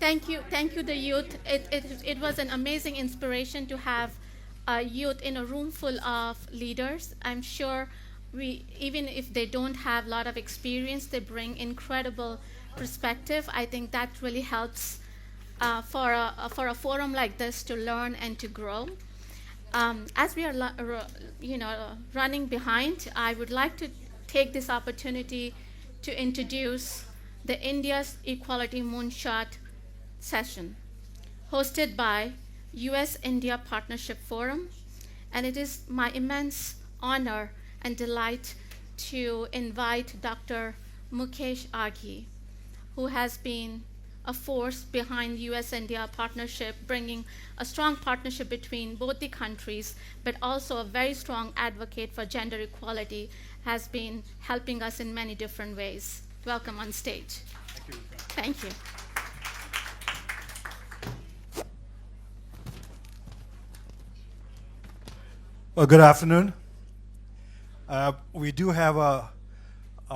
thank you, the youth. It was an amazing inspiration to have youth in a room full of leaders. I'm sure even if they don't have a lot of experience, they bring incredible perspective. I think that really helps for a forum like this to learn and to grow. As we are, running behind, I would like to take this opportunity to introduce the India's Equality Moonshot session, hosted by US-India Partnership Forum, and it is my immense honor and delight to invite Dr. Mukesh Aghi, who has been a force behind US-India partnership, bringing a strong partnership between both the countries, but also a very strong advocate for gender equality, has been helping us in many different ways. Welcome on stage. Thank you. Well, good afternoon. We do have a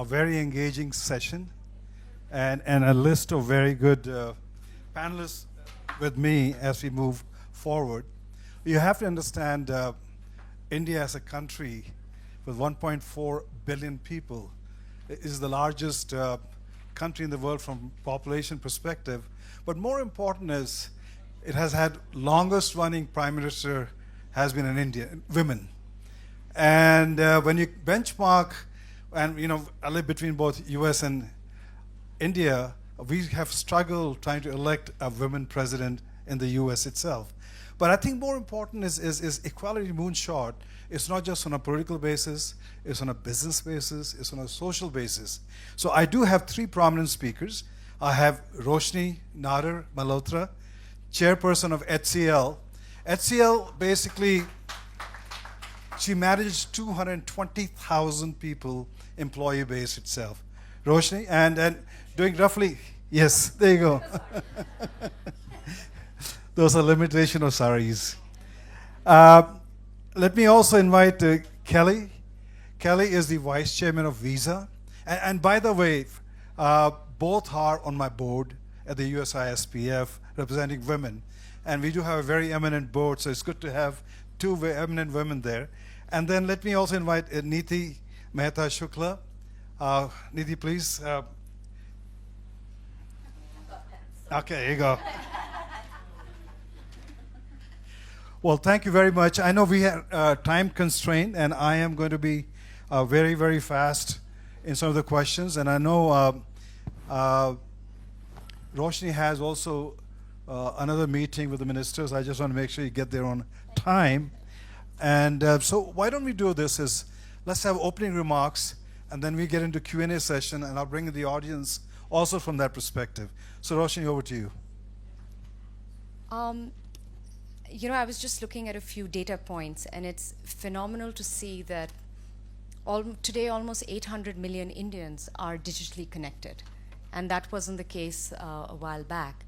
very engaging session and a list of very good panelists with me as we move forward. You have to understand India as a country with 1.4 billion people is the largest country in the world from population perspective. But more important is it has had longest running prime minister has been an Indian, women. And when you benchmark, and I live between both US and India, we have struggled trying to elect a women president in the US itself. But I think more important is equality moonshot. It's not just on a political basis, it's on a business basis, it's on a social basis. So I do have three prominent speakers. I have Roshi, Nadar, Malhotra, chairperson of HCL. HCL basically, she manages 220,000 people, employee base itself. Roshi, and doing roughly, yes, there you go. Those are limitation of saris. Let me also invite Kelly. Kelly is the vice chairman of Visa. And by the way, both are on my board at the USISPF representing women. And we do have a very eminent board, so it's good to have two very eminent women there. And then let me also invite Neeti, Mehta, Shukla. Neeti, please. Okay, here you go. Well, thank you very much. I know we have time constraint, and I am going to be very, very fast in some of the questions. And I know Roshi has also another meeting with the ministers. I just want to make sure you get there on time. And so why don't we do this is, let's have opening remarks, and then we get into Q&A session, and I'll bring in the audience also from that perspective. So Roshi, over to you. I was just looking at a few data points, and it's phenomenal to see that today almost 800 million Indians are digitally connected, and that wasn't the case a while back.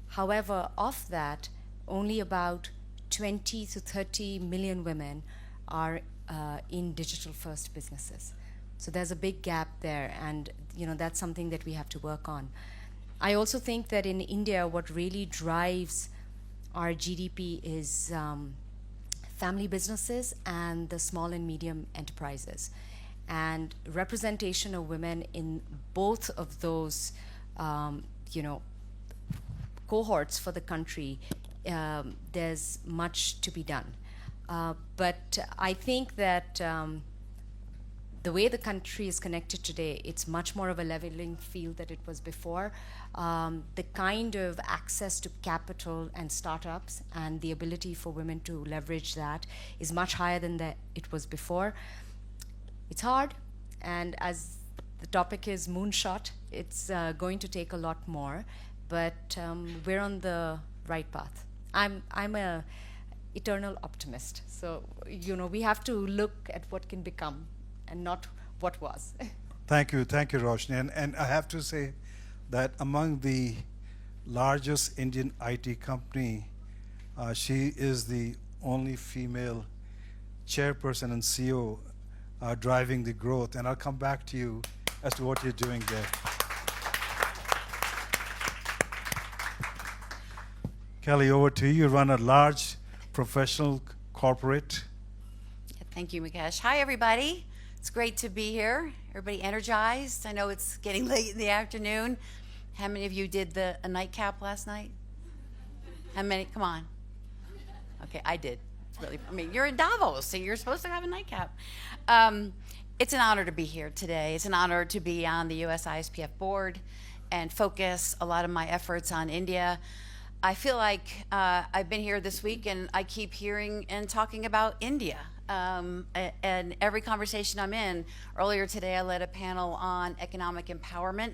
However, of that, only about 20 to 30 million women are in digital-first businesses. So there's a big gap there, and that's something that we have to work on. I also think that in India, what really drives our GDP is family businesses and the small and medium enterprises. And representation of women in both of those, cohorts for the country, there's much to be done. But I think that the way the country is connected today, it's much more of a leveling field than it was before. The kind of access to capital and startups and the ability for women to leverage that is much higher than it was before. It's hard, and as the topic is moonshot, it's going to take a lot more, but we're on the right path. I'm a eternal optimist, so we have to look at what can become and not what was. Thank you, Roshni. And I have to say that among the largest Indian IT company, she is the only female chairperson and CEO driving the growth. And I'll come back to you as to what you're doing there. Kelly, over to you. You run a large professional corporate. Thank you, Mukesh. Hi, everybody. It's great to be here. Everybody energized? I know it's getting late in the afternoon. How many of you did a nightcap last night? How many? Come on. Okay, I did. It's really, I mean, you're in Davos, so you're supposed to have a nightcap. It's an honor to be here today. It's an honor to be on the USISPF board and focus a lot of my efforts on India. I feel like I've been here this week and I keep hearing and talking about India. And every conversation I'm in, earlier today I led a panel on economic empowerment,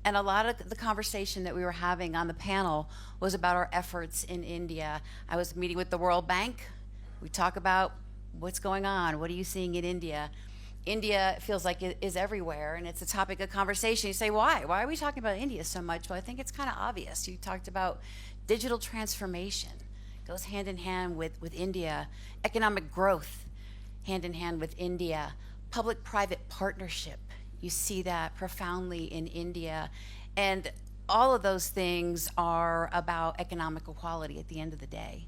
and a lot of the conversation that we were having on the panel was about our efforts in India. I was meeting with the World Bank. We talk about what's going on, what are you seeing in India? India feels like it is everywhere, and it's a topic of conversation. You say, why? Why are we talking about India so much? Well, I think it's kind of obvious. You talked about digital transformation, goes hand in hand with India, economic growth, hand in hand with India, public-private partnership. You see that profoundly in India. And all of those things are about economic equality at the end of the day.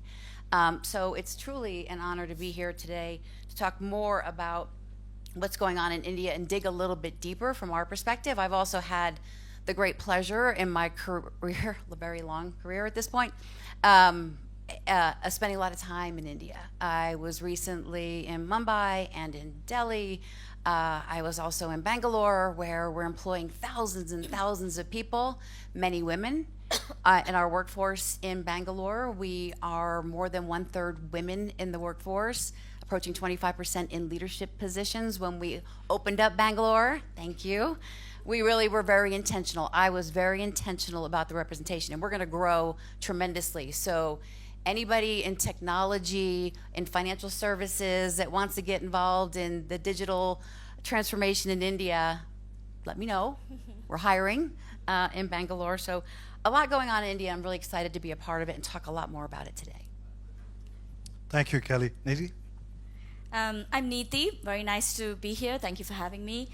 So it's truly an honor to be here today to talk more about what's going on in India and dig a little bit deeper from our perspective. I've also had the great pleasure in my career, a very long career at this point, spending a lot of time in India. I was recently in Mumbai and in Delhi. I was also in Bangalore, where we're employing thousands and thousands of people, many women. In our workforce in Bangalore, we are more than 1/3 women in the workforce, approaching 25% in leadership positions. When we opened up Bangalore, thank you, we really were very intentional. I was very intentional about the representation, and we're going to grow tremendously. So anybody in technology, in financial services that wants to get involved in the digital transformation in India, let me know. We're hiring in Bangalore. So a lot going on in India. I'm really excited to be a part of it and talk a lot more about it today. Thank you, Kelly. Neeti? I'm Neeti. Very nice to be here. Thank you for having me.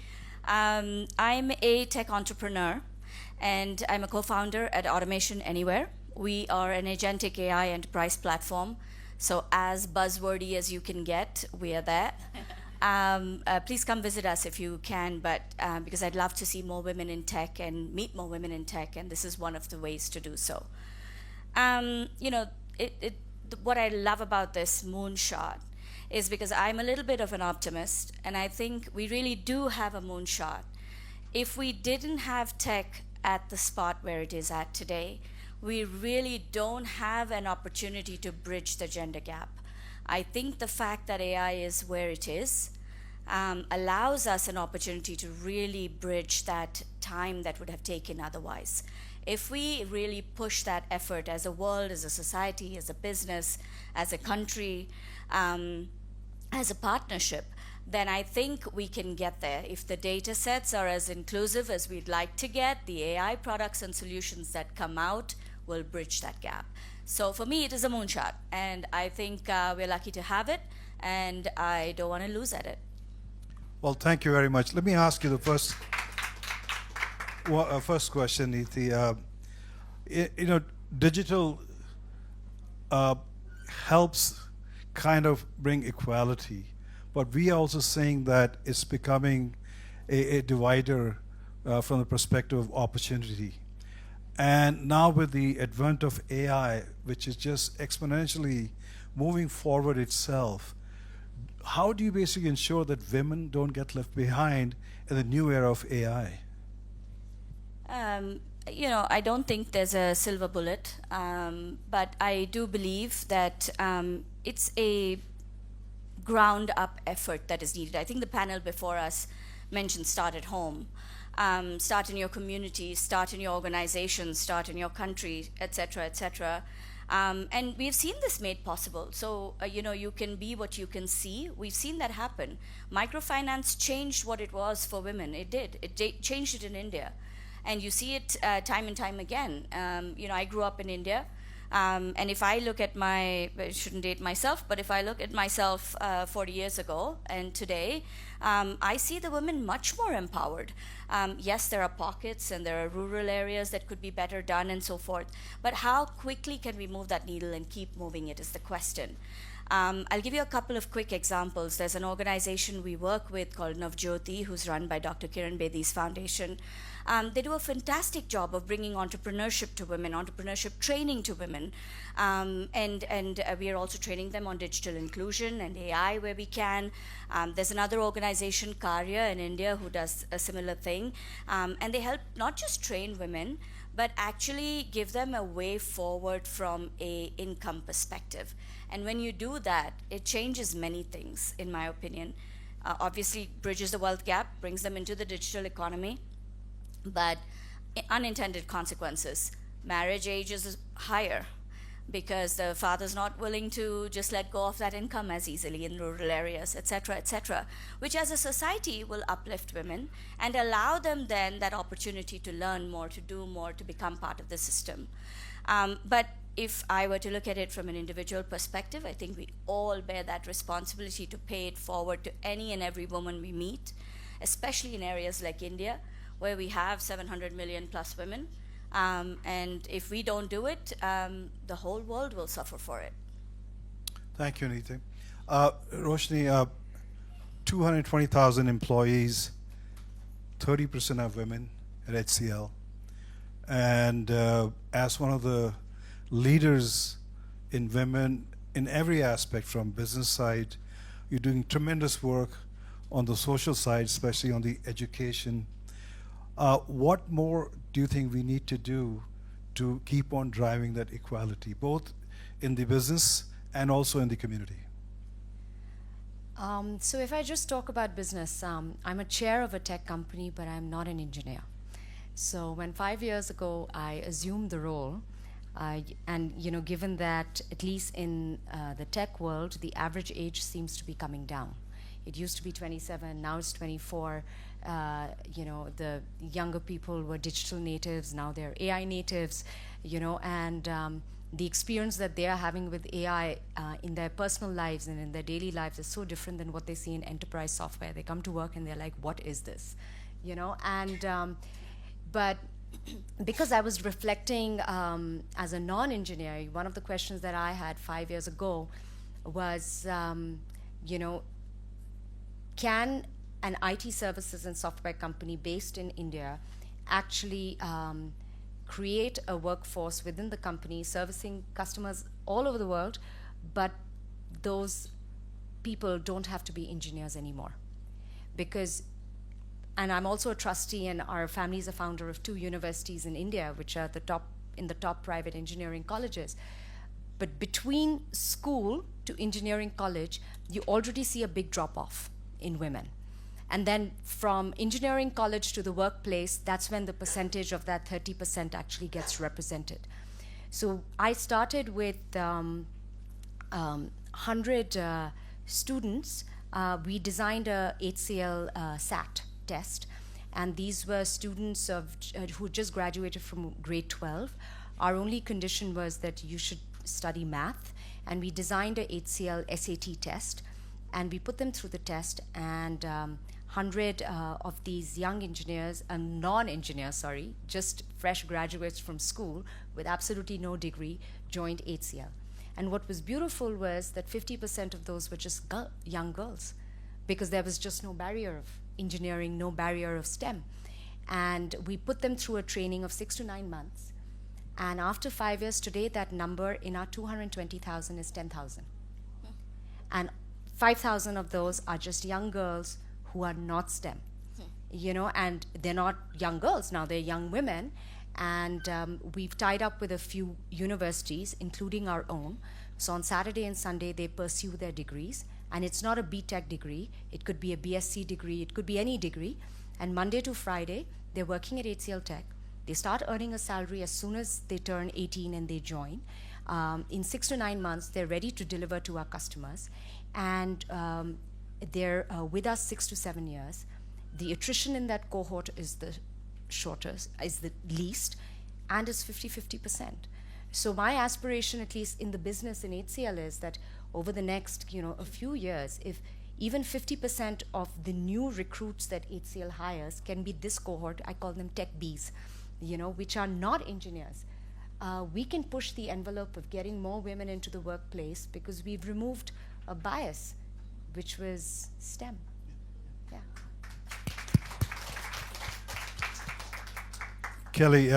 I'm a tech entrepreneur, and I'm a co-founder at Automation Anywhere. We are an agentic AI enterprise platform. So as buzzwordy as you can get, we are there. Please come visit us if you can, but because I'd love to see more women in tech and meet more women in tech, and this is one of the ways to do so. You know, what I love about this moonshot is because I'm a little bit of an optimist, and I think we really do have a moonshot. If we didn't have tech at the spot where it is at today, we really don't have an opportunity to bridge the gender gap. I think the fact that AI is where it is allows us an opportunity to really bridge that time that would have taken otherwise. If we really push that effort as a world, as a society, as a business, as a country, as a partnership, then I think we can get there. If the data sets are as inclusive as we'd like to get, the AI products and solutions that come out will bridge that gap. So for me, it is a moonshot, and I think we're lucky to have it, and I don't want to lose at it. Well, thank you very much. Let me ask you the first question, Neeti. You know, digital helps kind of bring equality, but we are also saying that it's becoming a divider from the perspective of opportunity. And now with the advent of AI, which is just exponentially moving forward itself, how do you basically ensure that women don't get left behind in the new era of AI? You know, I don't think there's a silver bullet, but I do believe that it's a ground-up effort that is needed. I think the panel before us mentioned start at home. Start in your community, start in your organization, start in your country, et cetera, et cetera. And we've seen this made possible. So, you know, you can be what you can see. We've seen that happen. Microfinance changed what it was for women. It did. It changed it in India. And you see it time and time again. You know, I grew up in India. And if I look at I shouldn't date myself, but if I look at myself 40 years ago and today, I see the women much more empowered. Yes, there are pockets and there are rural areas that could be better done and so forth, but how quickly can we move that needle and keep moving it is the question. I'll give you a couple of quick examples. There's an organization we work with called Navjyoti, who's run by Dr. Kiran Bedi's foundation. They do a fantastic job of bringing entrepreneurship to women, entrepreneurship training to women. And we are also training them on digital inclusion and AI where we can. There's another organization, Karya, in India, who does a similar thing. And they help not just train women, but actually give them a way forward from a income perspective. And when you do that, it changes many things, in my opinion. Obviously, bridges the wealth gap, brings them into the digital economy, but unintended consequences. Marriage age is higher because the father's not willing to just let go of that income as easily in rural areas, etc., which as a society will uplift women and allow them then that opportunity to learn more, to do more, to become part of the system. But if I were to look at it from an individual perspective, I think we all bear that responsibility to pay it forward to any and every woman we meet, especially in areas like India, where we have 700 million plus women. And if we don't do it, the whole world will suffer for it. Thank you, Neeti. Roshni, 220,000 employees, 30% are women at HCL. And as one of the leaders in women in every aspect, from business side, you're doing tremendous work on the social side, especially on the education. What more do you think we need to do to keep on driving that equality, both in the business and also in the community? So if I just talk about business, I'm a chair of a tech company, but I'm not an engineer. So when 5 years ago I assumed the role, and given that at least in the tech world, the average age seems to be coming down. It used to be 27, now it's 24. The younger people were digital natives, now they're AI natives, and the experience that they are having with AI in their personal lives and in their daily lives is so different than what they see in enterprise software. They come to work and they're like, what is this? But because I was reflecting as a non-engineer, one of the questions that I had 5 years ago was, can an IT services and software company based in India actually create a workforce within the company servicing customers all over the world, but those people don't have to be engineers anymore? And I'm also a trustee, and our family is a founder of 2 universities in India, which are in the top private engineering colleges. But between school to engineering college, you already see a big drop-off in women. And then from engineering college to the workplace, that's when the percentage of that 30% actually gets represented. So I started with 100 students. We designed a HCL SAT test, and these were students who just graduated from grade 12. Our only condition was that you should study math, and we designed a HCL SAT test, and we put them through the test, and 100 of these young engineers, non-engineers, just fresh graduates from school with absolutely no degree, joined HCL. And what was beautiful was that 50% of those were just young girls, because there was just no barrier of engineering, no barrier of STEM. And we put them through a training of 6 to 9 months. And after 5 years, today that number in our 220,000 is 10,000. And 5,000 of those are just young girls who are not STEM. And they're not young girls now, they're young women. And we've tied up with a few universities, including our own. So on Saturday and Sunday, they pursue their degrees. And it's not a BTech degree. It could be a BSc degree. It could be any degree. And Monday to Friday, they're working at HCLTech. They start earning a salary as soon as they turn 18 and they join. In 6 to 9 months, they're ready to deliver to our customers. And they're with us 6 to 7 years. The attrition in that cohort is the shortest, is the least, and it's 50-50%. So my aspiration, at least in the business in HCL, is that over the next, a few years, if even 50% of the new recruits that HCL hires can be this cohort, I call them tech Bs, which are not engineers, we can push the envelope of getting more women into the workplace because we've removed a bias, which was STEM. Yeah. Kelly,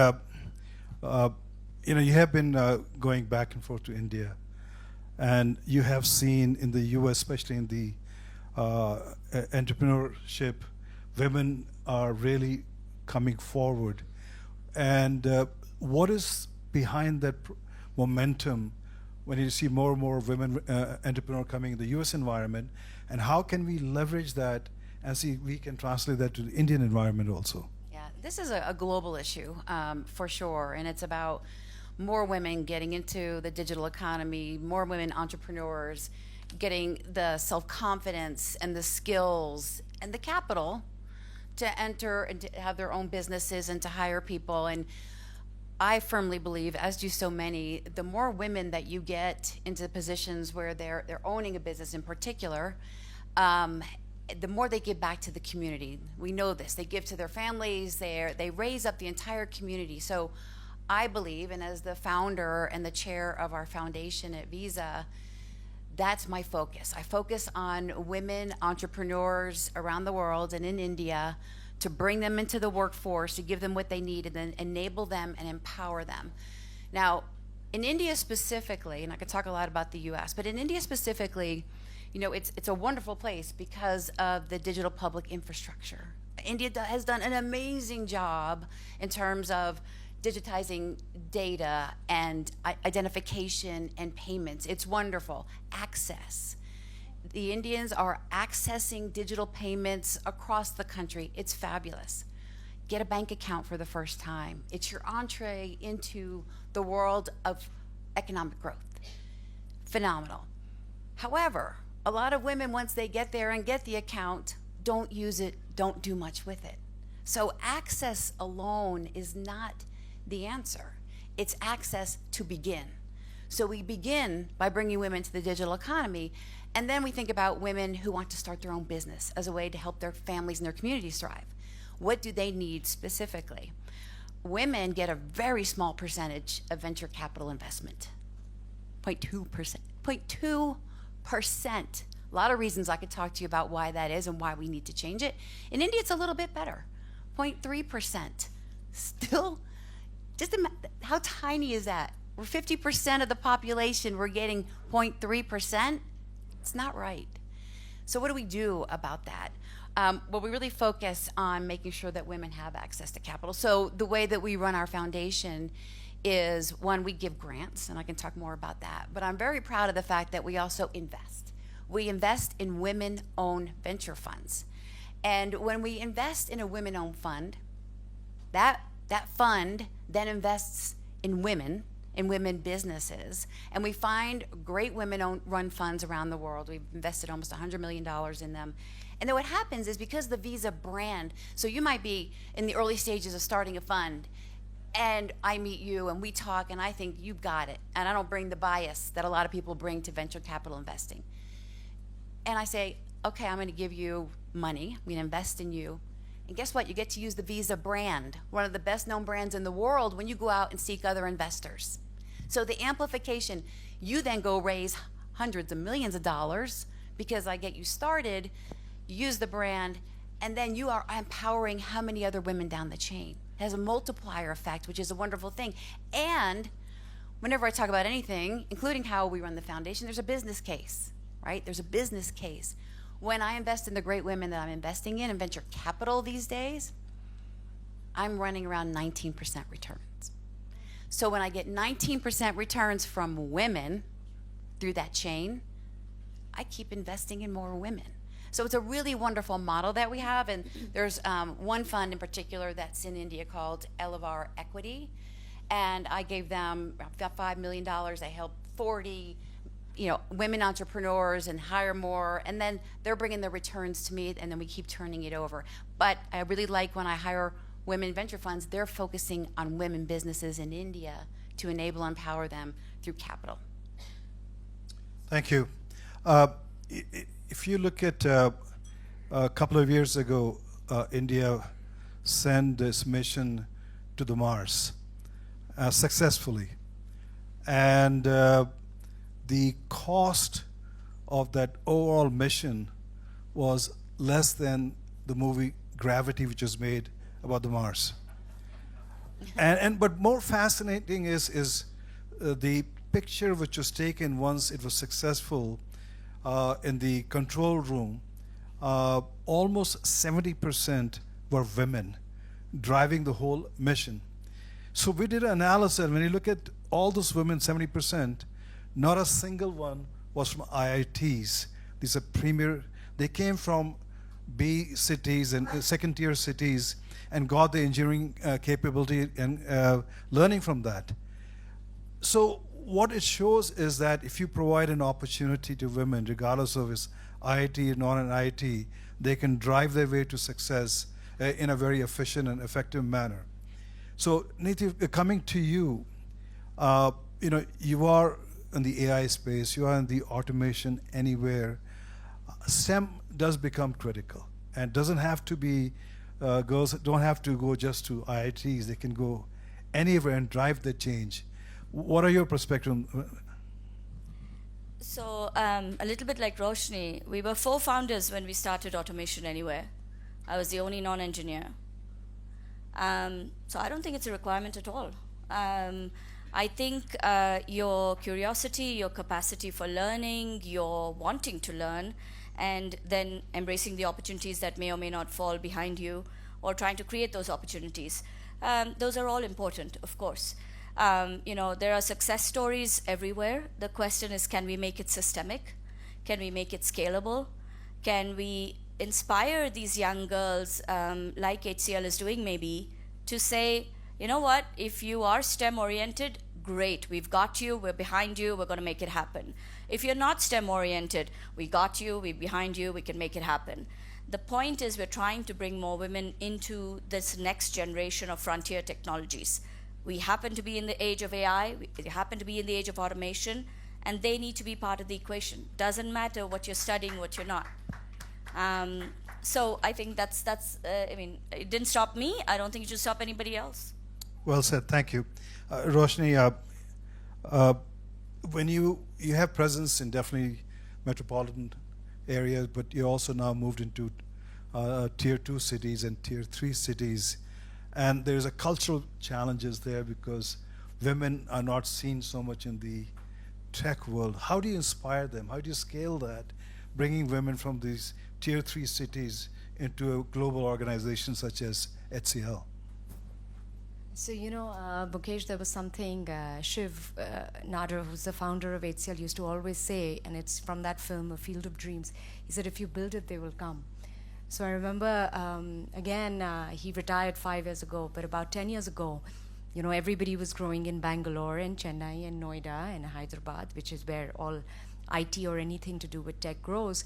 you have been going back and forth to India, and you have seen in the U.S., especially in the entrepreneurship, women are really coming forward. And what is behind that momentum when you see more and more women entrepreneur coming in the U.S. environment, and how can we leverage that and see we can translate that to the Indian environment also? Yeah, this is a global issue for sure, and it's about more women getting into the digital economy, more women entrepreneurs, getting the self-confidence and the skills and the capital to enter and to have their own businesses and to hire people. And I firmly believe, as do so many, the more women that you get into positions where they're owning a business in particular, the more they give back to the community. We know this. They give to their families. They raise up the entire community. So I believe, and as the founder and the chair of our foundation at Visa, that's my focus. I focus on women entrepreneurs around the world and in India to bring them into the workforce, to give them what they need, and then enable them and empower them. Now, in India specifically, and I could talk a lot about the US, but in India specifically, it's a wonderful place because of the digital public infrastructure. India has done an amazing job in terms of digitizing data and identification and payments. It's wonderful. Access. The Indians are accessing digital payments across the country. It's fabulous. Get a bank account for the first time. It's your entree into the world of economic growth. Phenomenal. However, a lot of women, once they get there and get the account, don't use it, don't do much with it. So access alone is not the answer. It's access to begin. So we begin by bringing women to the digital economy, and then we think about women who want to start their own business as a way to help their families and their communities thrive. What do they need specifically? Women get a very small percentage of venture capital investment, 0.2%. 0.2%. A lot of reasons I could talk to you about why that is and why we need to change it. In India, it's a little bit better, 0.3%. Still, how tiny is that? We're 50% of the population, we're getting 0.3%. It's not right. So what do we do about that? Well, we really focus on making sure that women have access to capital. So the way that we run our foundation is, one, we give grants, and I can talk more about that, but I'm very proud of the fact that we also invest. We invest in women-owned venture funds. And when we invest in a women-owned fund, that fund then invests in women businesses, and we find great women-run funds around the world. We've invested almost $100 million in them. And then what happens is, because the Visa brand, so you might be in the early stages of starting a fund, and I meet you and we talk and I think you've got it, and I don't bring the bias that a lot of people bring to venture capital investing. And I say, okay, I'm gonna give you money, I'm gonna invest in you. And guess what? You get to use the Visa brand, one of the best known brands in the world, when you go out and seek other investors. So the amplification, you then go raise hundreds of millions of dollars because I get you started, use the brand, and then you are empowering how many other women down the chain. It has a multiplier effect, which is a wonderful thing. And whenever I talk about anything, including how we run the foundation, there's a business case, right? There's a business case. When I invest in the great women that I'm investing in venture capital these days, I'm running around 19% returns. So when I get 19% returns from women through that chain, I keep investing in more women. So it's a really wonderful model that we have, and there's one fund in particular that's in India called Elevar Equity, and I gave them about $5 million. I helped 40 women entrepreneurs and hire more, and then they're bringing the returns to me, and then we keep turning it over. But I really like when I hire women venture funds, they're focusing on women businesses in India to enable and empower them through capital. Thank you. If you look at a couple of years ago, India sent this mission to the Mars successfully. And the cost of that overall mission was less than the movie Gravity, which was made about the Mars. But more fascinating is the picture which was taken once it was successful in the control room. Almost 70% were women driving the whole mission. So we did an analysis, and when you look at all those women, 70%, not a single one was from IITs. These are premier, they came from B cities and second tier cities and got the engineering capability and learning from that. So what it shows is that if you provide an opportunity to women, regardless of its IIT or not an IIT, they can drive their way to success in a very efficient and effective manner. So Neeti, coming to you, you are in the AI space, you are in the automation anywhere. STEM does become critical, and doesn't have to be, girls don't have to go just to IITs, they can go anywhere and drive the change. What are your perspectives? So a little bit like Roshni, we were 4 founders when we started Automation Anywhere. I was the only non-engineer. So I don't think it's a requirement at all. I think your curiosity, your capacity for learning, your wanting to learn, and then embracing the opportunities that may or may not fall behind you, or trying to create those opportunities, those are all important, of course. There are success stories everywhere. The question is, can we make it systemic? Can we make it scalable? Can we inspire these young girls, like HCL is doing maybe, to say, you know what, if you are STEM oriented, great, we've got you, we're behind you, we're going to make it happen. If you're not STEM oriented, we got you, we're behind you, we can make it happen. The point is, we're trying to bring more women into this next generation of frontier technologies. We happen to be in the age of AI, we happen to be in the age of automation, and they need to be part of the equation. Doesn't matter what you're studying, what you're not. So I think that's it didn't stop me. I don't think it should stop anybody else. Well said, thank you. Roshni, when you have presence in definitely metropolitan areas, but you also now moved into tier 2 cities and tier 3 cities. And there's a cultural challenges there because women are not seen so much in the tech world. How do you inspire them? How do you scale that, bringing women from these tier 3 cities into a global organization such as HCL? So, Mukesh, there was something Shiv Nadar, who's the founder of HCL, used to always say, and it's from that film, A Field of Dreams. He said, if you build it, they will come. So I remember, he retired 5 years ago, but about 10 years ago, everybody was growing in Bangalore and Chennai and Noida and Hyderabad, which is where all IT or anything to do with tech grows.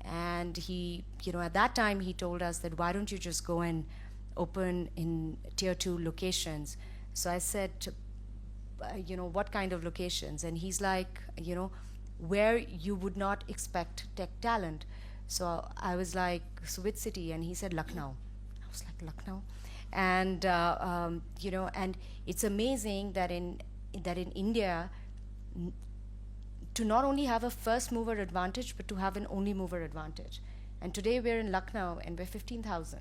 And he, at that time, he told us that, why don't you just go and open in tier 2 locations? So I said, what kind of locations? And he's like, where you would not expect tech talent. So I was like, so which city? And he said, Lucknow. I was like, Lucknow? And, and it's amazing that in India, to not only have a first mover advantage, but to have an only mover advantage. And today we're in Lucknow and we're 15,000.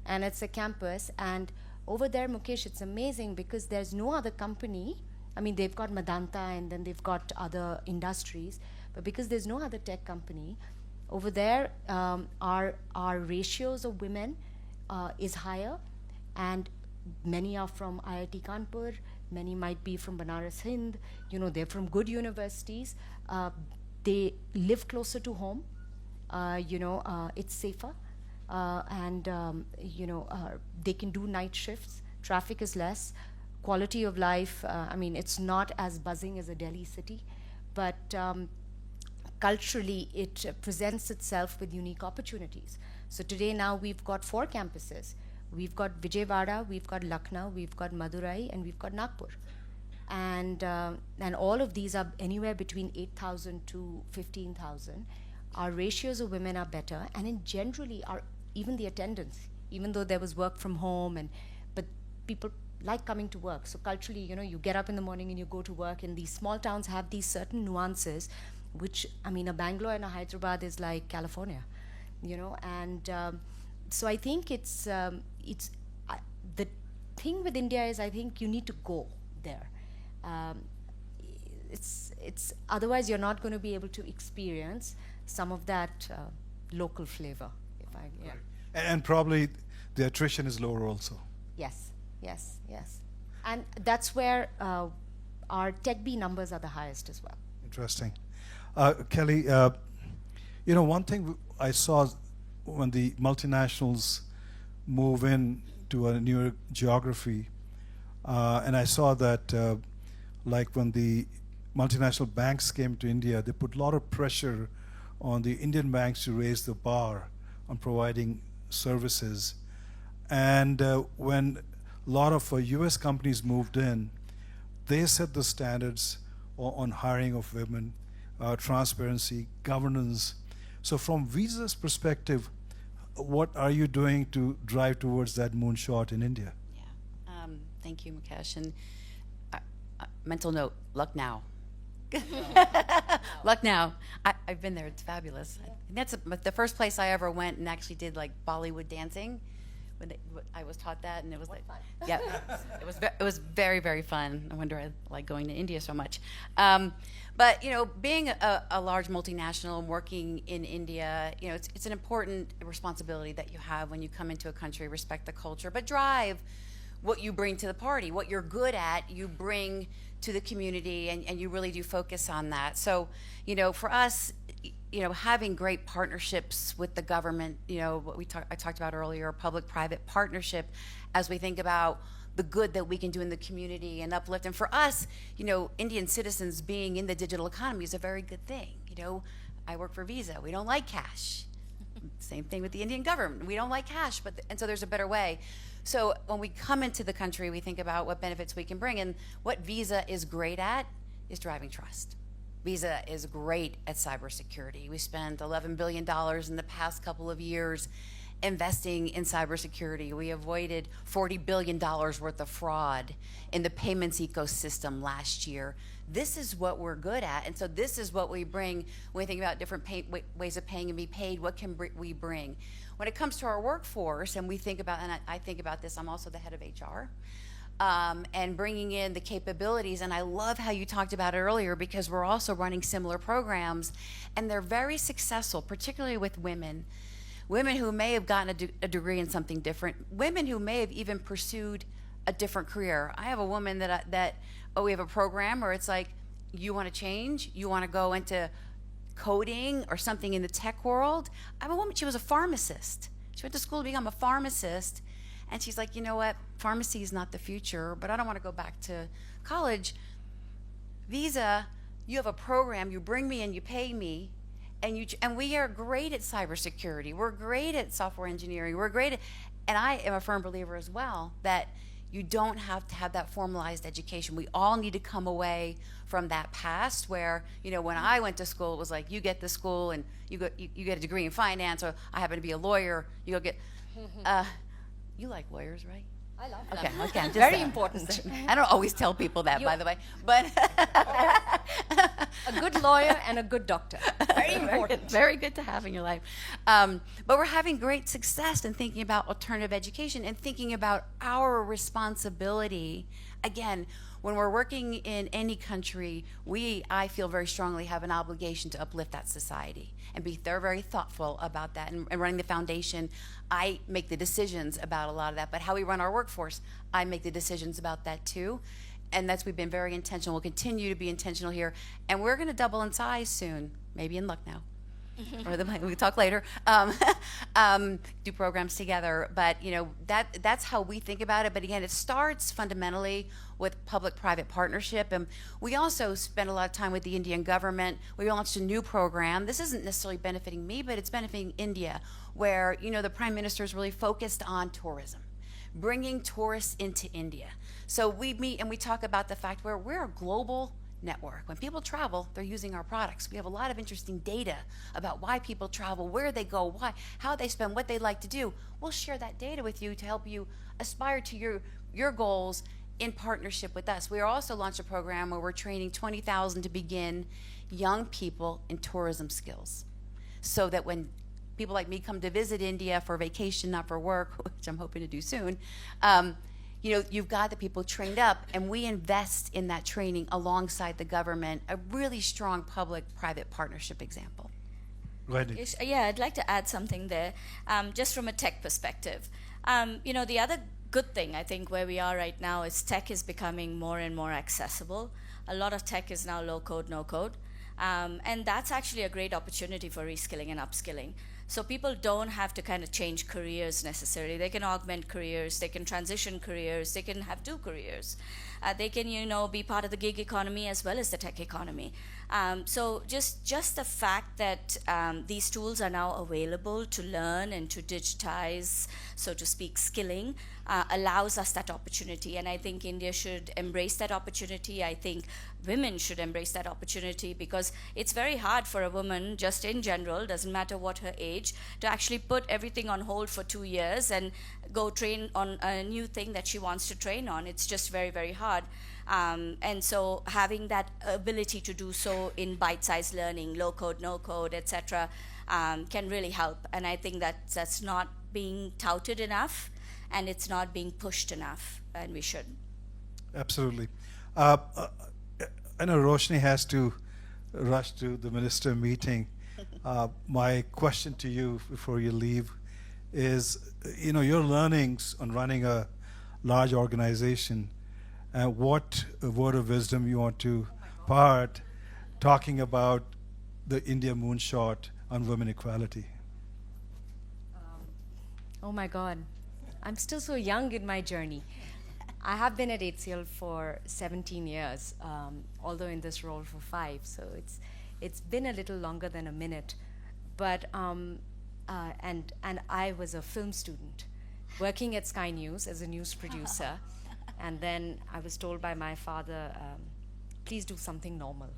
And it's a campus. And over there, Mukesh, it's amazing because there's no other company. I mean, they've got Medanta and then they've got other industries. But because there's no other tech company, over there, our ratios of women is higher, and many are from IIT Kanpur, many might be from Banaras Hind, they're from good universities. They live closer to home, it's safer, and they can do night shifts, traffic is less, quality of life, it's not as buzzing as a Delhi city, but culturally, it presents itself with unique opportunities. So today now we've got 4 campuses. We've got Vijayawada, we've got Lucknow, we've got Madurai, and we've got Nagpur. And all of these are anywhere between 8,000 to 15,000. Our ratios of women are better, and in generally, even the attendance, even though there was work from home, but people like coming to work. So culturally, you get up in the morning and you go to work, and these small towns have these certain nuances, which, I mean, a Bangalore and a Hyderabad is like California, and so I think the thing with India is I think you need to go there. It's otherwise you're not going to be able to experience some of that local flavor. Right. And probably the attrition is lower also. Yes, and that's where our Tech B numbers are the highest as well. Interesting. Kelly, one thing I saw when the multinationals move in to a newer geography, and I saw that like when the multinational banks came to India, they put a lot of pressure on the Indian banks to raise the bar on providing services. And when a lot of US companies moved in, they set the standards on hiring of women, transparency, governance. So from Visa's perspective, what are you doing to drive towards that moonshot in India? Yeah. Thank you, Mukesh. And mental note, Lucknow. Lucknow. I've been there. It's fabulous. And that's the first place I ever went and actually did like Bollywood dancing. I was taught that, and it was yeah, it was very, very fun. I wonder I like going to India so much. But being a large multinational and working in India, it's an important responsibility that you have when you come into a country. Respect the culture, but drive what you bring to the party, what you're good at, you bring to the community, and you really do focus on that. So, for us, having great partnerships with the government, what I talked about earlier, public-private partnership, as we think about the good that we can do in the community and uplift. And for us, Indian citizens being in the digital economy is a very good thing. I work for Visa. We don't like cash. Same thing with the Indian government. We don't like cash, and so there's a better way. So when we come into the country, we think about what benefits we can bring, and what Visa is great at is driving trust. Visa is great at cybersecurity. We spent $11 billion in the past couple of years investing in cybersecurity. We avoided $40 billion worth of fraud in the payments ecosystem last year. This is what we're good at, and so this is what we bring when we think about different ways of paying and be paid. What can we bring? When it comes to our workforce, and we think about, and I think about this, I'm also the head of HR, and bringing in the capabilities. And I love how you talked about it earlier, because we're also running similar programs, and they're very successful, particularly with women who may have gotten a degree in something different, women who may have even pursued a different career. I have a woman we have a program where it's like, you want to change, you want to go into coding or something in the tech world. I have a woman, she was a pharmacist. She went to school to become a pharmacist, and she's like, you know what, pharmacy is not the future, but I don't want to go back to college. Visa, you have a program, you bring me in, you pay me, and we are great at cybersecurity. We're great at software engineering. We're great at, and I am a firm believer as well that you don't have to have that formalized education. We all need to come away from that past where, when I went to school, it was like, you get to school and you get a degree in finance, or I happen to be a lawyer, you go get, you like lawyers, right? I love them. Okay, just Very saying. important. I don't always tell people that, by the way, but A good lawyer and a good doctor. Very important. Very good to have in your life. But we're having great success in thinking about alternative education and thinking about our responsibility. Again, when we're working in any country, I feel very strongly, have an obligation to uplift that society and be very thoughtful about that. And running the foundation, I make the decisions about a lot of that. But how we run our workforce, I make the decisions about that too. And we've been very intentional. We'll continue to be intentional here. And we're going to double in size soon, maybe in Lucknow. Or we can talk later. Do programs together, but that's how we think about it. But again, it starts fundamentally with public-private partnership, and we also spend a lot of time with the Indian government. We launched a new program. This isn't necessarily benefiting me, but it's benefiting India, where the Prime Minister is really focused on tourism. bringing tourists into India. So we meet and we talk about the fact where we're a global network. When people travel, they're using our products. We have a lot of interesting data about why people travel, where they go, why, how they spend, what they like to do. We'll share that data with you to help you aspire to your goals in partnership with us. We are also launched a program where we're training 20,000 to begin young people in tourism skills, so that when people like me come to visit India for vacation, not for work, which I'm hoping to do soon, you've got the people trained up, and we invest in that training alongside the government, a really strong public-private partnership example. Go ahead. Yes, yeah, I'd like to add something there, just from a tech perspective. The other good thing, I think, where we are right now is tech is becoming more and more accessible. A lot of tech is now low code, no code. And that's actually a great opportunity for reskilling and upskilling. So people don't have to kind of change careers necessarily. They can augment careers, they can transition careers, they can have two careers. They can, be part of the gig economy as well as the tech economy. So just the fact that these tools are now available to learn and to digitize, so to speak, skilling, allows us that opportunity. And I think India should embrace that opportunity. I think women should embrace that opportunity, because it's very hard for a woman, just in general, doesn't matter what her age, to actually put everything on hold for 2 years and go train on a new thing that she wants to train on. It's just very, very hard. And so having that ability to do so in bite-sized learning, low code, no code, etc., can really help. And I think that's not being touted enough, and it's not being pushed enough, and we should. Absolutely. I know Roshni has to rush to the minister meeting. My question to you before you leave is, your learnings on running a large organization, what word of wisdom you want to impart talking about the India moonshot on women equality? Oh my God, I'm still so young in my journey. I have been at HCL for 17 years, although in this role for 5, so it's been a little longer than a minute. But and I was a film student, working at Sky News as a news producer, and then I was told by my father, please do something normal.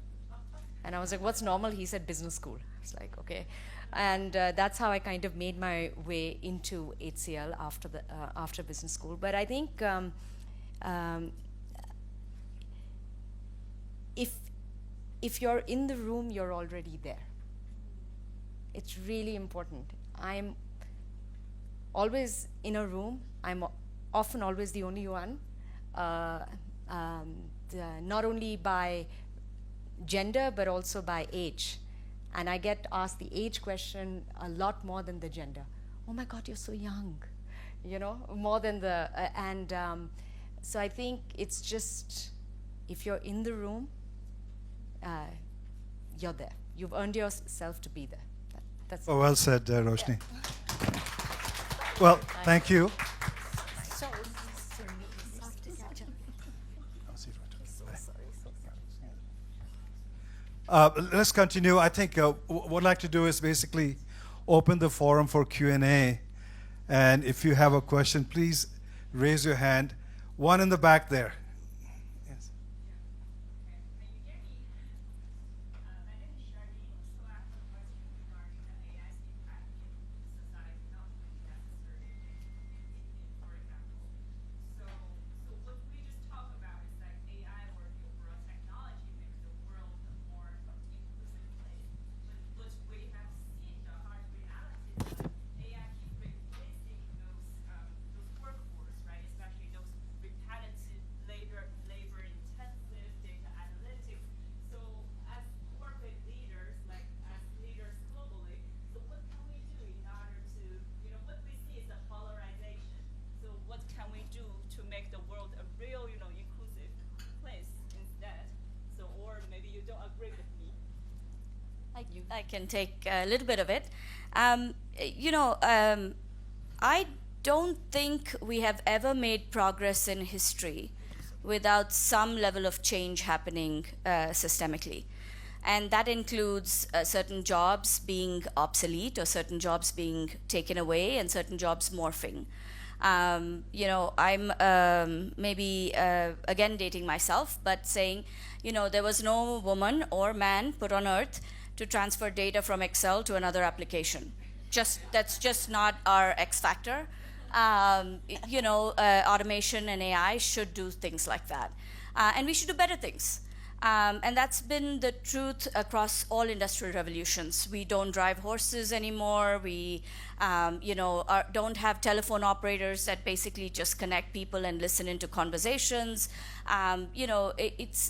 And I was like, what's normal? He said business school. I was like, okay. And that's how I kind of made my way into HCL after business school. But I think if you're in the room, you're already there. It's really important. I'm always in a room. I'm often always the only one, not only by gender, but also by age. And I get asked the age question a lot more than the gender. Oh my God, you're so young, more than the, so I think it's just, if you're in the room, you're there. You've earned yourself to be there. That's well said, Roshni. Well, thank you. Let's continue. I think what I'd like to do is basically open the forum for Q&A. And if you have a question, please raise your hand. One in the back there. Yes. I can take a little bit of it. I don't think we have ever made progress in history without some level of change happening systemically. And that includes certain jobs being obsolete, or certain jobs being taken away, and certain jobs morphing. I'm maybe again dating myself, but saying, there was no woman or man put on earth to transfer data from Excel to another application. That's just not our X factor. Automation and AI should do things like that. And we should do better things. And that's been the truth across all industrial revolutions. We don't drive horses anymore. We, don't have telephone operators that basically just connect people and listen into conversations.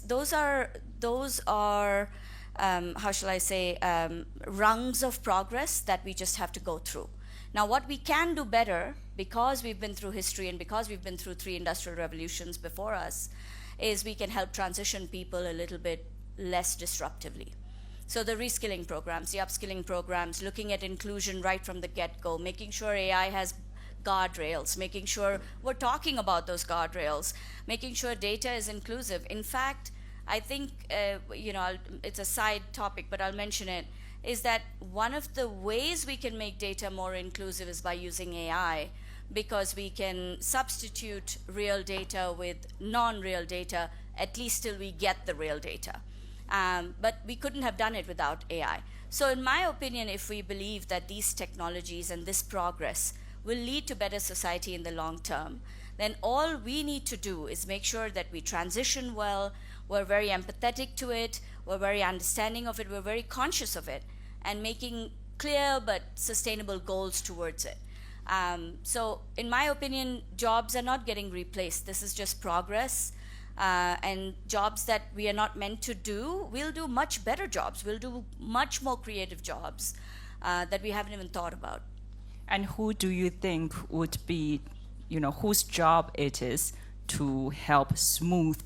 Those are how shall I say, rungs of progress that we just have to go through. Now, what we can do better, because we've been through history and because we've been through 3 industrial revolutions before us, is we can help transition people a little bit less disruptively. So the reskilling programs, the upskilling programs, looking at inclusion right from the get-go, making sure AI has guardrails, making sure we're talking about those guardrails, making sure data is inclusive. In fact, I think, it's a side topic, but I'll mention it, is that one of the ways we can make data more inclusive is by using AI, because we can substitute real data with non-real data, at least till we get the real data. But we couldn't have done it without AI. So in my opinion, if we believe that these technologies and this progress will lead to better society in the long term, then all we need to do is make sure that we transition well, we're very empathetic to it, we're very understanding of it, we're very conscious of it, and making clear but sustainable goals towards it. So in my opinion, jobs are not getting replaced. This is just progress. And jobs that we are not meant to do, we'll do much better jobs. We'll do much more creative jobs that we haven't even thought about. And who do you think would be, whose job it is to help smooth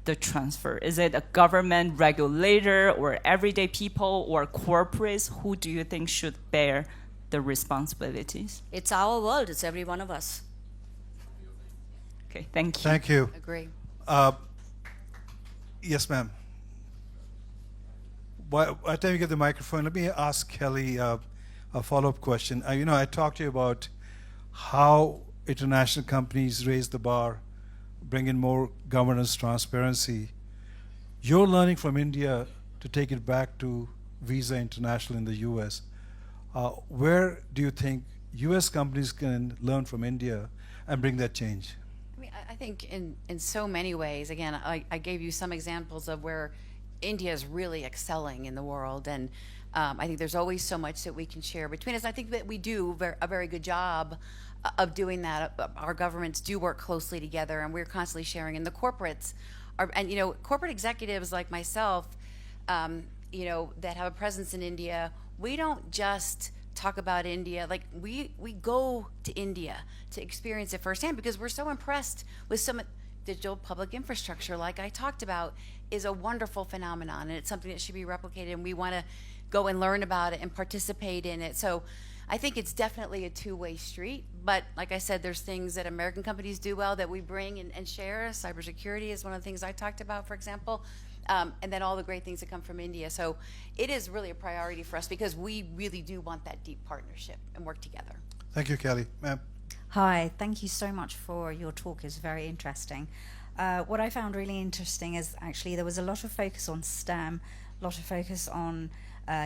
the transfer? Is it a government regulator or everyday people or corporates? Who do you think should bear the responsibilities? It's our world. It's every one of us. Okay, thank you. Thank you. Agree. Yes, ma'am. By the time you get the microphone, let me ask Kelly a follow-up question. I talked to you about how international companies raise the bar, bring in more governance, transparency. You're learning from India to take it back to Visa International in the US. Where do you think US companies can learn from India and bring that change? I think in so many ways, again, I gave you some examples of where India is really excelling in the world, and I think there's always so much that we can share between us. I think that we do a very good job of doing that. Our governments do work closely together, and we're constantly sharing. And the corporates corporate executives like myself, that have a presence in India, we don't just talk about India. Like we go to India to experience it firsthand because we're so impressed with some digital public infrastructure, like I talked about, is a wonderful phenomenon, and it's something that should be replicated, and we want to go and learn about it and participate in it. So I think it's definitely a two-way street, but like I said, there's things that American companies do well that we bring and share. Cybersecurity is one of the things I talked about, for example, and then all the great things that come from India. So it is really a priority for us because we really do want that deep partnership and work together. Thank you, Kelly. Ma'am. Hi, thank you so much for your talk. It's very interesting. What I found really interesting is actually there was a lot of focus on STEM, a lot of focus on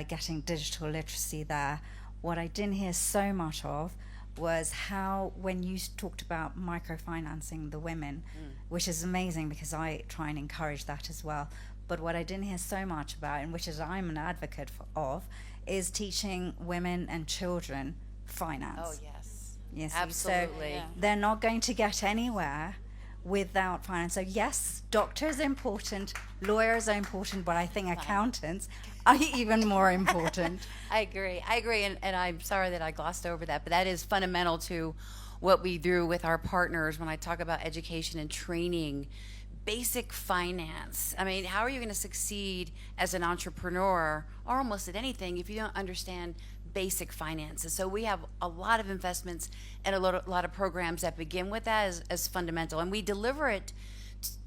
getting digital literacy there. What I didn't hear so much of was how, when you talked about microfinancing the women, which is amazing because I try and encourage that as well. But what I didn't hear so much about, and which is I'm an advocate of, is teaching women and children finance. Oh, yes. Yes, Absolutely. So they're not going to get anywhere without finance. So yes, doctors are important, lawyers are important, but I think accountants are even more important. I agree, and I'm sorry that I glossed over that, but that is fundamental to what we do with our partners when I talk about education and training. Basic finance. I mean, how are you going to succeed as an entrepreneur or almost at anything if you don't understand basic finances? So we have a lot of investments and a lot of programs that begin with that as fundamental, and we deliver it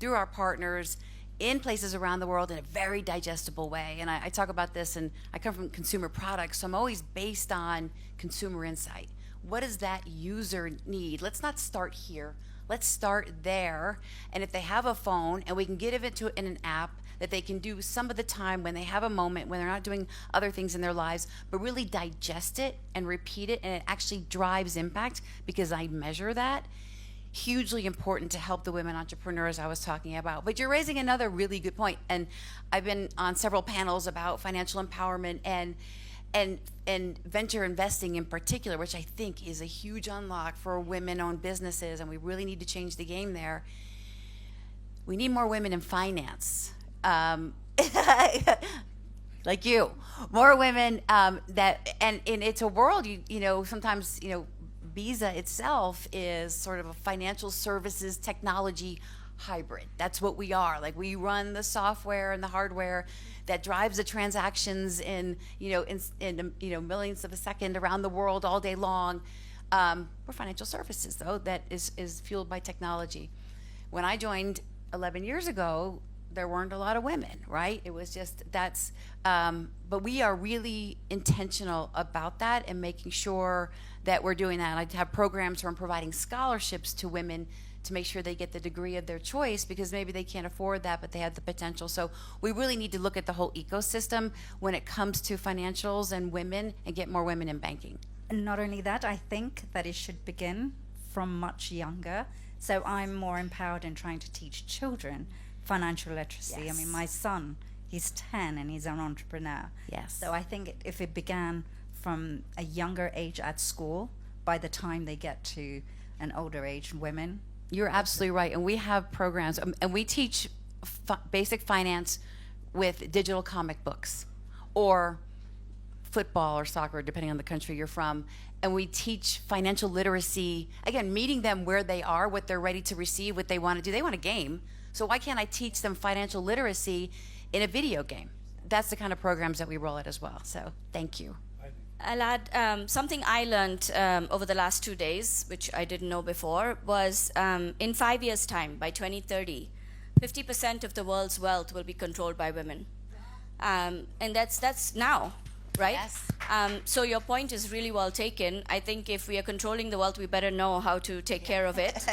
through our partners in places around the world in a very digestible way. And I talk about this, and I come from consumer products, so I'm always based on consumer insight. what does that user need? Let's not start here. Let's start there. And if they have a phone and we can get it to in an app that they can do some of the time when they have a moment, when they're not doing other things in their lives, but really digest it and repeat it, and it actually drives impact because I measure that. Hugely important to help the women entrepreneurs I was talking about. But you're raising another really good point, and I've been on several panels about financial empowerment and venture investing in particular, which I think is a huge unlock for women-owned businesses, and we really need to change the game there. We need more women in finance. Like you, more women that, and it's a world, you know, sometimes, you know, Visa itself is sort of a financial services technology hybrid. That's what we are. Like, we run the software and the hardware that drives the transactions in millions of a second around the world all day long. We're financial services, though, that is fueled by technology. When I joined 11 years ago, there weren't a lot of women, right? It was just, but we are really intentional about that and making sure that we're doing that. And I have programs where I'm providing scholarships to women to make sure they get the degree of their choice, because maybe they can't afford that, but they have the potential. So we really need to look at the whole ecosystem when it comes to financials and women, and get more women in banking. And not only that, I think that it should begin from much younger. So I'm more empowered in trying to teach children financial literacy. Yes. I mean, my son, he's 10 and he's an entrepreneur. Yes. So I think if it began from a younger age at school, by the time they get to an older age, women. You're absolutely right. And we have programs, and we teach basic finance with digital comic books or football or soccer, depending on the country you're from. And we teach financial literacy, again, meeting them where they are, what they're ready to receive, what they want to do. They want a game. So why can't I teach them financial literacy in a video game? That's the kind of programs that we roll out as well. So thank you. I'll add something I learned over the last 2 days, which I didn't know before, was in 5 years' time, by 2030, 50% of the world's wealth will be controlled by women. And that's now, right? Yes. So your point is really well taken. I think if we are controlling the wealth, we better know how to take care of it.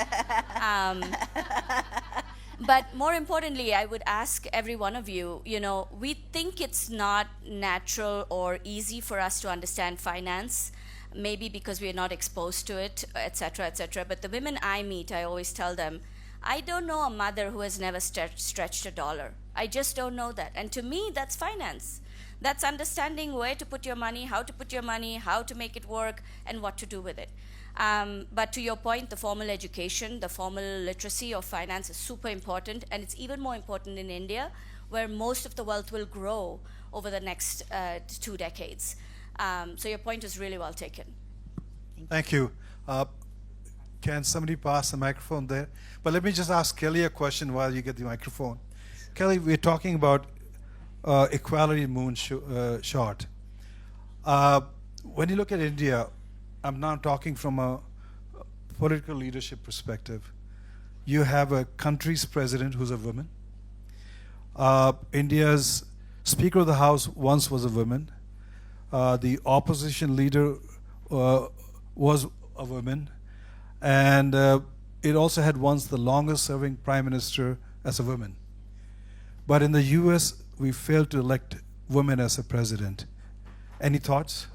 But more importantly, I would ask every one of you, you know, we think it's not natural or easy for us to understand finance, maybe because we are not exposed to it, et cetera, et cetera. But the women I meet, I always tell them, I don't know a mother who has never stretched a dollar. I just don't know that. And to me, that's finance. That's understanding where to put your money, how to put your money, how to make it work, and what to do with it. But to your point, the formal education, the formal literacy of finance is super important, and it's even more important in India, where most of the wealth will grow over the next 2 decades. So your point is really well taken. Thank you. Can somebody pass the microphone there? But let me just ask Kelly a question while you get the microphone. Kelly, we're talking about equality moonshot. When you look at India, I'm now talking from a political leadership perspective. You have a country's president who's a woman. India's Speaker of the House once was a woman. The opposition leader was a woman. And it also had once the longest serving prime minister as a woman. But in the US, we failed to elect women as a president. Any thoughts?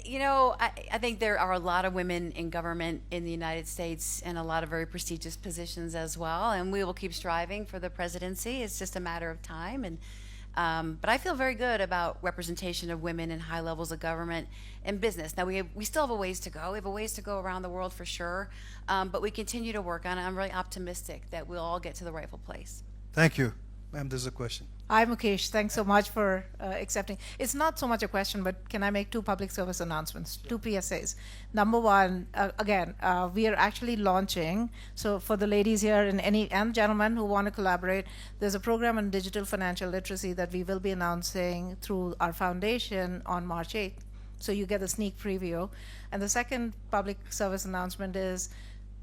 You know, I think there are a lot of women in government in the United States, and a lot of very prestigious positions as well. And we will keep striving for the presidency. It's just a matter of time. And but I feel very good about representation of women in high levels of government and business. Now, we still have a ways to go. We have a ways to go around the world for sure. But we continue to work on it. I'm really optimistic that we'll all get to the rightful place. Thank you. Ma'am, there's a question. Hi, Mukesh. Thanks so much for accepting. It's not so much a question, but can I make 2 public service announcements, 2 PSAs? Number one, again, we are actually launching, so for the ladies here and gentlemen who want to collaborate, there's a program on digital financial literacy that we will be announcing through our foundation on March 8th. So you get a sneak preview. And the second public service announcement is,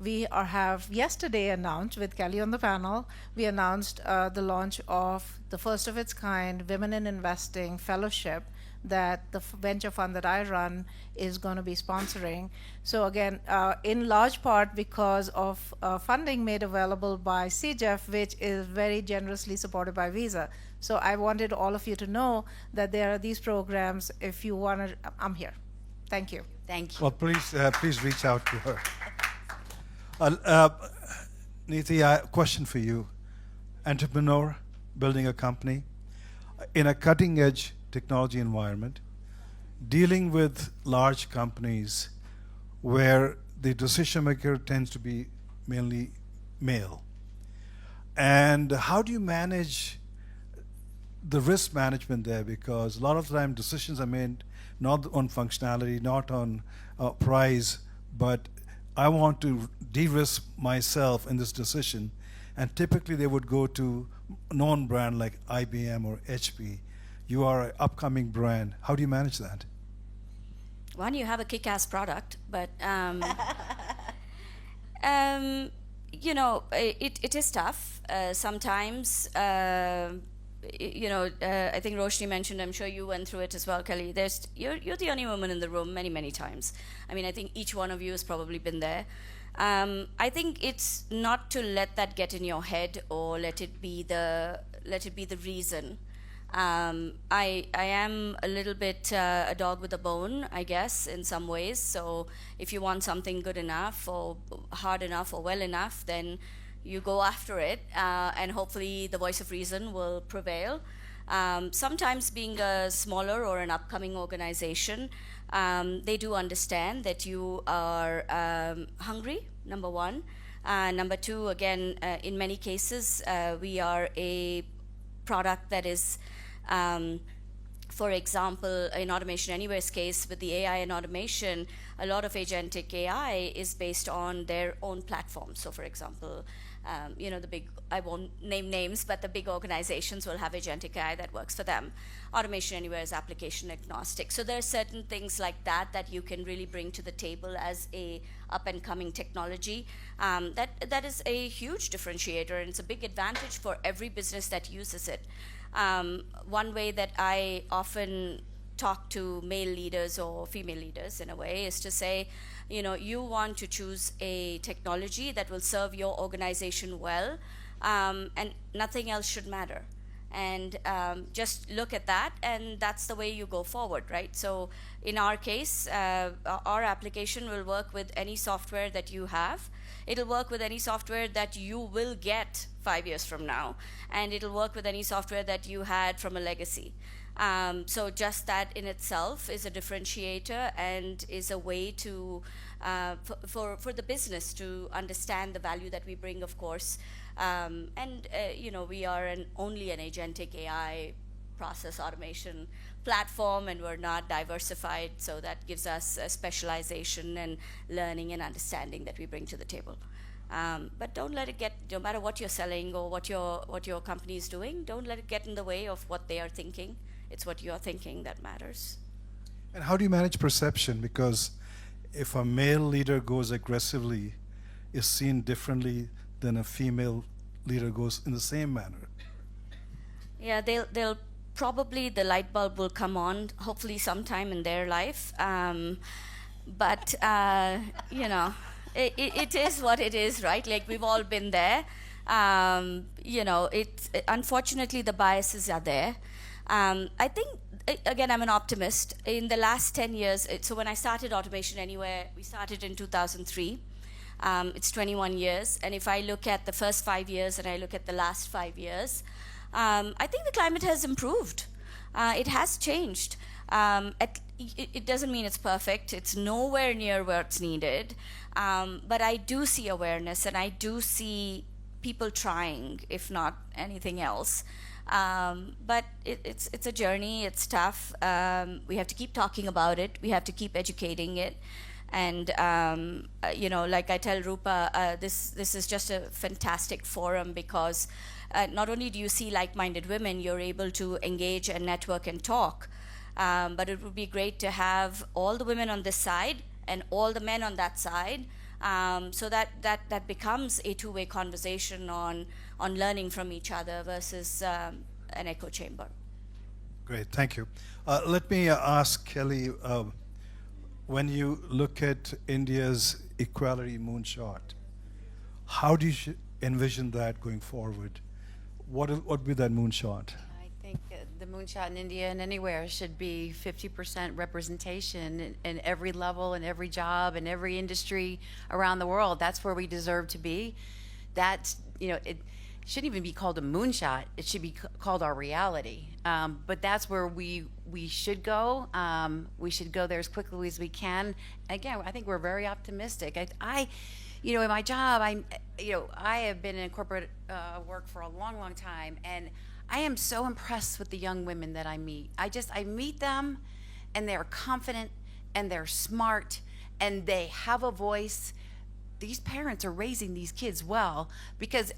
we have yesterday announced, with Kelly on the panel, we announced the launch of the first of its kind Women in Investing Fellowship that the venture fund that I run is going to be sponsoring. So again, in large part because of funding made available by CGEF, which is very generously supported by Visa. So I wanted all of you to know that there are these programs. If you want to, I'm here. Thank you. Thank you. Well, please reach out to her. Neeti, a question for you. Entrepreneur, building a company, in a cutting-edge technology environment, dealing with large companies where the decision maker tends to be mainly male. And how do you manage the risk management there? Because a lot of the time decisions are made not on functionality, not on price, but I want to de-risk myself in this decision. And typically they would go to a known brand like IBM or HP. You are an upcoming brand. How do you manage that? One, you have a kick-ass product, but you know, it is tough. Sometimes, you know, I think Roshi mentioned, I'm sure you went through it as well, Kelly. You're the only woman in the room many times. I mean, I think each one of you has probably been there. I think it's not to let that get in your head or let it be the reason. I am a little bit a dog with a bone, I guess, in some ways. So if you want something good enough or hard enough or well enough, then you go after it, and hopefully the voice of reason will prevail. Sometimes being a smaller or an upcoming organization, they do understand that you are hungry, number one. Number two, again, in many cases, we are a product that is, for example, in Automation Anywhere's case, with the AI and automation, a lot of agentic AI is based on their own platform. So, for example, you know, the big, I won't name names, but the big organizations will have agentic AI that works for them. Automation Anywhere is application agnostic. So there are certain things like that that you can really bring to the table as a up-and-coming technology. That is a huge differentiator, and it's a big advantage for every business that uses it. One way that I often talk to male leaders or female leaders in a way is to say, you know, you want to choose a technology that will serve your organization well, and nothing else should matter. And just look at that, and that's the way you go forward, right? So in our case, our application will work with any software that you have. It'll work with any software that you will get 5 years from now, and it'll work with any software that you had from a legacy. So just that in itself is a differentiator and is a way to, for the business to understand the value that we bring, of course. You know, we are only an agentic AI process automation platform, and we're not diversified, so that gives us a specialization and learning and understanding that we bring to the table. But don't let it get, no matter what you're selling or what your company is doing, don't let it get in the way of what they are thinking. It's what you're thinking that matters. And how do you manage perception? Because if a male leader goes aggressively, is seen differently than a female leader goes in the same manner. Yeah, they'll probably, the light bulb will come on, hopefully sometime in their life. But you know, it is what it is, right? Like, we've all been there. You know, unfortunately the biases are there. I think, again, I'm an optimist. In the last 10 years, so when I started Automation Anywhere, we started in 2003. It's 21 years. And if I look at the first 5 years and I look at the last 5 years, I think the climate has improved. It has changed. It doesn't mean it's perfect. It's nowhere near where it's needed. But I do see awareness, and I do see people trying, if not anything else. But it's a journey. It's tough. We have to keep talking about it. We have to keep educating it. And you know, like I tell Rupa, this is just a fantastic forum, because not only do you see like-minded women, you're able to engage and network and talk. But it would be great to have all the women on this side and all the men on that side, so that becomes a two-way conversation on learning from each other versus an echo chamber. Great, thank you. Let me ask Kelly, when you look at India's equality moonshot, how do you envision that going forward? What would be that moonshot? I think the moonshot in India and anywhere should be 50% representation in every level, in every job, in every industry around the world. That's where we deserve to be. That's, it shouldn't even be called a moonshot. It should be called our reality. But that's where we should go. We should go there as quickly as we can. Again, I think we're very optimistic. In my job, I have been in corporate work for a long, long time, and I am so impressed with the young women that I meet. I meet them, and they're confident, and they're smart, and they have a voice. These parents are raising these kids well, because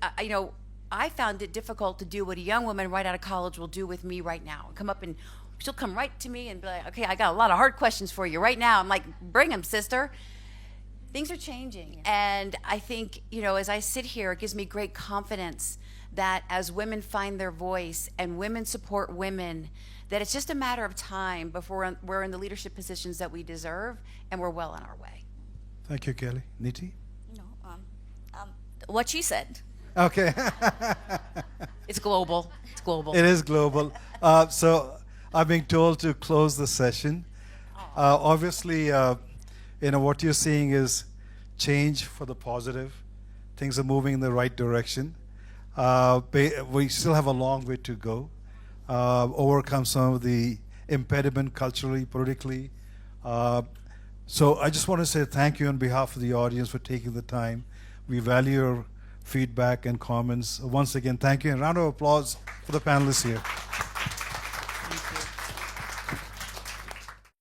I found it difficult to do what a young woman right out of college will do with me right now. She'll come right to me and be like, okay, I got a lot of hard questions for you right now. I'm like, bring them, sister. Things are changing. And I think, as I sit here, it gives me great confidence that as women find their voice and women support women, that it's just a matter of time before we're in the leadership positions that we deserve, and we're well on our way. Thank you, Kelly. Neeti? What she said. Okay. It's global. It's global. It is global. So I'm being told to close the session. Obviously, what you're seeing is change for the positive. Things are moving in the right direction. We still have a long way to go. Overcome some of the impediment culturally, politically. So I just want to say thank you on behalf of the audience for taking the time. We value your feedback and comments. Once again, thank you, and a round of applause for the panelists here.